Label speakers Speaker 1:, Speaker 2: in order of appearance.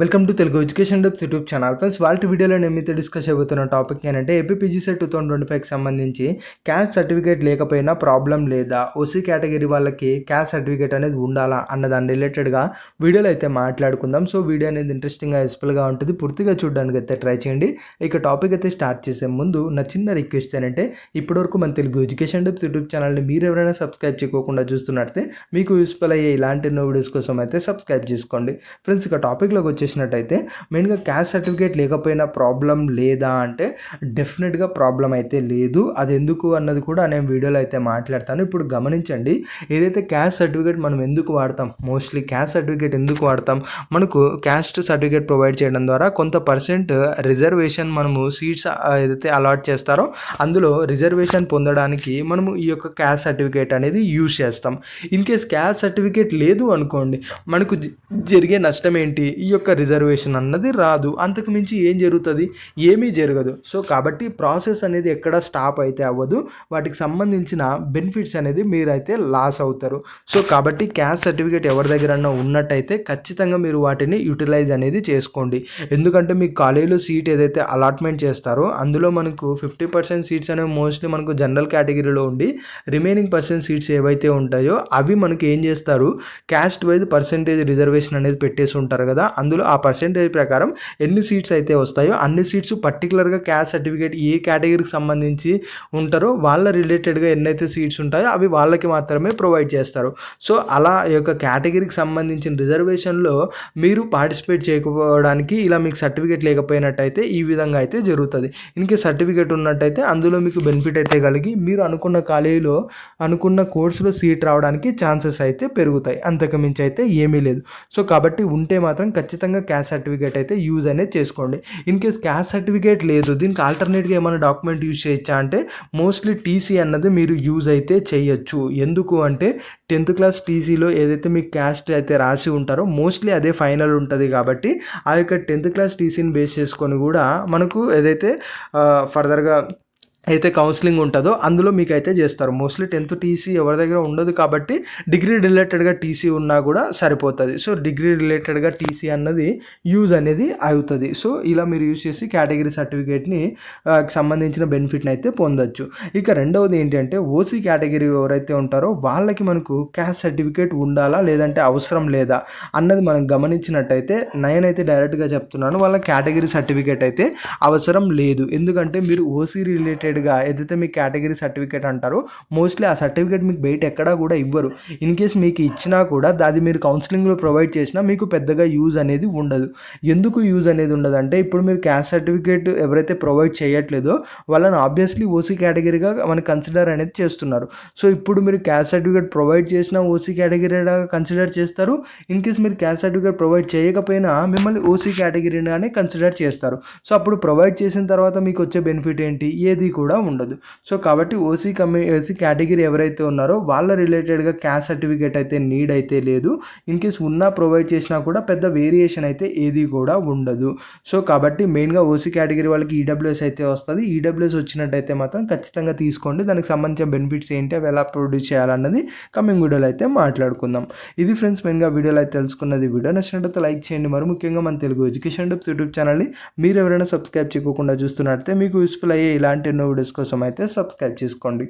Speaker 1: Welcome to Telugu education depths YouTube channel. Friends, వాళ్ళ వీడియోలో నేను మీతో డిస్కస్ చేయబోతున్న టాపిక్ ఏంటంటే ఏపీపీజీసెట్ 2025కి సంబంధించి క్యాస్ట్ సర్టిఫికేట్ లేకపోయినా ప్రాబ్లం లేదా, ఓసీ కేటగిరీ వాళ్ళకి క్యాస్ట్ సర్టిఫికేట్ అనేది ఉండాలా అన్న దాని రిలేటెడ్గా వీడియోలో అయితే మాట్లాడుకుందాం. సో వీడియో అనేది ఇంట్రెస్టింగ్గా యూస్ఫుల్గా ఉంటుంది, పూర్తిగా చూడడానికి అయితే ట్రై చేయండి. ఇక టాపిక్ అయితే స్టార్ట్ చేసే ముందు నా చిన్న రిక్వెస్ట్ ఏంటంటే ఇప్పటివరకు మన తెలుగు ఎడ్యుకేషన్ డెప్స్ యూట్యూబ్ ఛానల్ని మీరు ఎవరైనా సబ్స్క్రైబ్ చేయకుండా చూస్తున్నట్టే మీకు యూస్ఫుల్ అయ్యే ఇలాంటి ఎన్నో వీడియోస్ కోసం అయితే సబ్స్క్రైబ్ చేసుకోండి. ఫ్రెండ్స్, ఇక టాపిక్లోకి వచ్చేసినట్టయితే మెయిన్గా క్యాస్ట్ సర్టిఫికేట్ లేకపోయినా ప్రాబ్లం లేదా అంటే డెఫినెట్గా ప్రాబ్లం అయితే లేదు. అది ఎందుకు అన్నది కూడా నేను వీడియోలో అయితే మాట్లాడతాను. ఇప్పుడు గమనించండి, ఏదైతే క్యాస్ట్ సర్టిఫికేట్ మనం ఎందుకు వాడతాం, మోస్ట్లీ క్యాస్ట్ సర్టిఫికేట్ ఎందుకు వాడతాం, మనకు క్యాస్ట్ సర్టిఫికేట్ ప్రొవైడ్ చేయడం ద్వారా కొంత పర్సెంట్ రిజర్వేషన్ మనము సీట్స్ ఏదైతే అలాట్ చేస్తారో అందులో రిజర్వేషన్ పొందడానికి మనము ఈ యొక్క క్యాస్ట్ సర్టిఫికేట్ అనేది యూజ్ చేస్తాం. ఇన్ కేస్ క్యాస్ట్ సర్టిఫికేట్ లేదు అనుకోండి, మనకు జరిగే నష్టం ఏంటి, ఈ యొక్క రిజర్వేషన్ అన్నది రాదు. అంతకు మించి ఏం జరుగుతుంది, ఏమీ జరగదు. సో కాబట్టి ప్రాసెస్ అనేది ఎక్కడ స్టాప్ అయితే అవ్వదు, వాటికి సంబంధించిన బెనిఫిట్స్ అనేది మీరైతే లాస్ అవుతారు. సో కాబట్టి క్యాస్ట్ సర్టిఫికేట్ ఎవరి దగ్గర ఉన్నట్టయితే ఖచ్చితంగా మీరు వాటిని యూటిలైజ్ అనేది చేసుకోండి. ఎందుకంటే మీ కాలేజీలో సీట్ ఏదైతే అలాట్మెంట్ చేస్తారో అందులో మనకు 50% సీట్స్ అనేవి మోస్ట్లీ మనకు జనరల్ కేటగిరీలో ఉండి రిమైనింగ్ సీట్స్ ఏవైతే ఉంటాయో అవి మనకి ఏం చేస్తారు, క్యాస్ట్ వైజ్ పర్సెంటేజ్ రిజర్వేషన్ అనేది పెట్టేసి ఉంటారు కదా, అందులో ఆ పర్సెంటేజ్ ప్రకారం ఎన్ని సీట్స్ అయితే వస్తాయో అన్ని సీట్స్ పర్టికులర్గా క్యాస్ట్ సర్టిఫికేట్ ఏ కేటగిరీకి సంబంధించి ఉంటారో వాళ్ళ రిలేటెడ్గా ఎన్నైతే సీట్స్ ఉంటాయో అవి వాళ్ళకి మాత్రమే ప్రొవైడ్ చేస్తారు. సో అలా ఈ యొక్క కేటగిరీకి సంబంధించిన రిజర్వేషన్లో మీరు పార్టిసిపేట్ చేయకపోవడానికి ఇలా మీకు సర్టిఫికేట్ లేకపోయినట్టయితే ఈ విధంగా అయితే జరుగుతుంది. ఇన్కేస్ సర్టిఫికేట్ ఉన్నట్టయితే అందులో మీకు బెనిఫిట్ అయితే కలిగి మీరు అనుకున్న కాలేజీలో అనుకున్న కోర్సులో సీట్ రావడానికి ఛాన్సెస్ అయితే పెరుగుతాయి. అంతకు మించి అయితే ఏమీ లేదు. సో కాబట్టి ఉంటే మాత్రం ఖచ్చితంగా క్యాస్ట్ సర్టిఫికేట్ అయితే యూజ్ అనేది చేసుకోండి. ఇన్ కేస్ క్యాస్ట్ సర్టిఫికేట్ లేదు, దీనికి ఆల్టర్నేట్గా ఏమైనా డాక్యుమెంట్ యూజ్ చేయొచ్చా అంటే మోస్ట్లీ టీసీ అన్నది మీరు యూజ్ అయితే చేయొచ్చు. ఎందుకు అంటే 10th క్లాస్ టీసీలో ఏదైతే మీకు క్యాస్ట్ అయితే రాసి ఉంటారో మోస్ట్లీ అదే ఫైనల్ ఉంటుంది. కాబట్టి ఆ యొక్క 10th క్లాస్ టీసీని బేస్ చేసుకొని కూడా మనకు ఏదైతే ఫర్దర్గా అయితే కౌన్సిలింగ్ ఉంటుందో అందులో మీకు అయితే చేస్తారు. మోస్ట్లీ 10th టీసీ ఎవరి దగ్గర ఉండదు కాబట్టి డిగ్రీ రిలేటెడ్గా టీసీ ఉన్నా కూడా సరిపోతుంది. సో డిగ్రీ రిలేటెడ్గా టీసీ అన్నది యూజ్ అనేది అవుతుంది. సో ఇలా మీరు యూజ్ చేసి కేటగిరీ సర్టిఫికేట్ని సంబంధించిన బెనిఫిట్ని అయితే పొందొచ్చు. ఇక రెండవది ఏంటంటే ఓసీ కేటగిరీ ఎవరైతే ఉంటారో వాళ్ళకి మనకు క్యాస్ట్ సర్టిఫికేట్ ఉండాలా లేదంటే అవసరం లేదా అన్నది మనం గమనించినట్టయితే నేనైతే డైరెక్ట్గా చెప్తున్నాను, వాళ్ళ కేటగిరీ సర్టిఫికేట్ అయితే అవసరం లేదు. ఎందుకంటే మీరు ఓసీ రిలేటెడ్ ఏదైతే మీ కేటగిరీ సర్టిఫికేట్ అంటారో మోస్ట్లీ ఆ సర్టిఫికేట్ మీకు బయట ఎక్కడా కూడా ఇవ్వరు. ఇన్ కేస్ మీకు ఇచ్చినా కూడా అది మీరు కౌన్సిలింగ్లో ప్రొవైడ్ చేసినా మీకు పెద్దగా యూజ్ అనేది ఉండదు. ఎందుకు యూజ్ అనేది ఉండదు అంటే ఇప్పుడు మీరు క్యాస్ట్ సర్టిఫికేట్ ఎవరైతే ప్రొవైడ్ చేయట్లేదో వాళ్ళని ఆబ్వియస్లీ ఓసీ కేటగిరీగా మనకి కన్సిడర్ అనేది చేస్తున్నారు. సో ఇప్పుడు మీరు క్యాస్ట్ సర్టిఫికేట్ ప్రొవైడ్ చేసినా ఓసీ కేటగిరీగా కన్సిడర్ చేస్తారు. ఇన్ కేస్ మీరు క్యాస్ట్ సర్టిఫికేట్ ప్రొవైడ్ చేయకపోయినా మిమ్మల్ని ఓసీ కేటగిరీగానే కన్సిడర్ చేస్తారు. సో అప్పుడు ప్రొవైడ్ చేసిన తర్వాత మీకు వచ్చే బెనిఫిట్ ఏంటి, ఏది కూడా ఉండదు. సో కాబట్టి ఓసీ కేటగిరీ ఎవరైతే ఉన్నారో వాళ్ళ రిలేటెడ్గా క్యాస్ట్ సర్టిఫికేట్ అయితే నీడ్ అయితే లేదు. ఇన్ కేస్ ఉన్నా ప్రొవైడ్ చేసినా కూడా పెద్ద వేరియేషన్ అయితే ఏది కూడా ఉండదు. సో కాబట్టి మెయిన్గా ఓసీ కేటగిరీ వాళ్ళకి ఈడబ్ల్యూఎస్ అయితే వస్తుంది. ఈడబ్ల్యూఎస్ వచ్చినట్టయితే మాత్రం ఖచ్చితంగా తీసుకోండి. దానికి సంబంధించిన బెనిఫిట్స్ ఏంటి, అవి ఎలా ప్రొడ్యూస్ చేయాలన్నది కమింగ్ వీడియోలో అయితే మాట్లాడుకుందాం. ఇది ఫ్రెండ్స్ మెయిన్గా వీడియోలో అయితే తెలుసుకున్నది. వీడియో నచ్చినట్లయితే లైక్ చేయండి. మరి ముఖ్యంగా మన తెలుగు ఎడ్యుకేషన్ డెప్స్ యూట్యూబ్ ఛానల్ని మీరు ఎవరైనా సబ్స్క్రైబ్ చేయకుండా చూస్తున్నట్లయితే మీకు యూస్ఫుల్ అయ్యే ఇలాంటి ఎన్నో వీడియోస్ కోసం అయితే సబ్స్క్రైబ్ చేసుకోండి.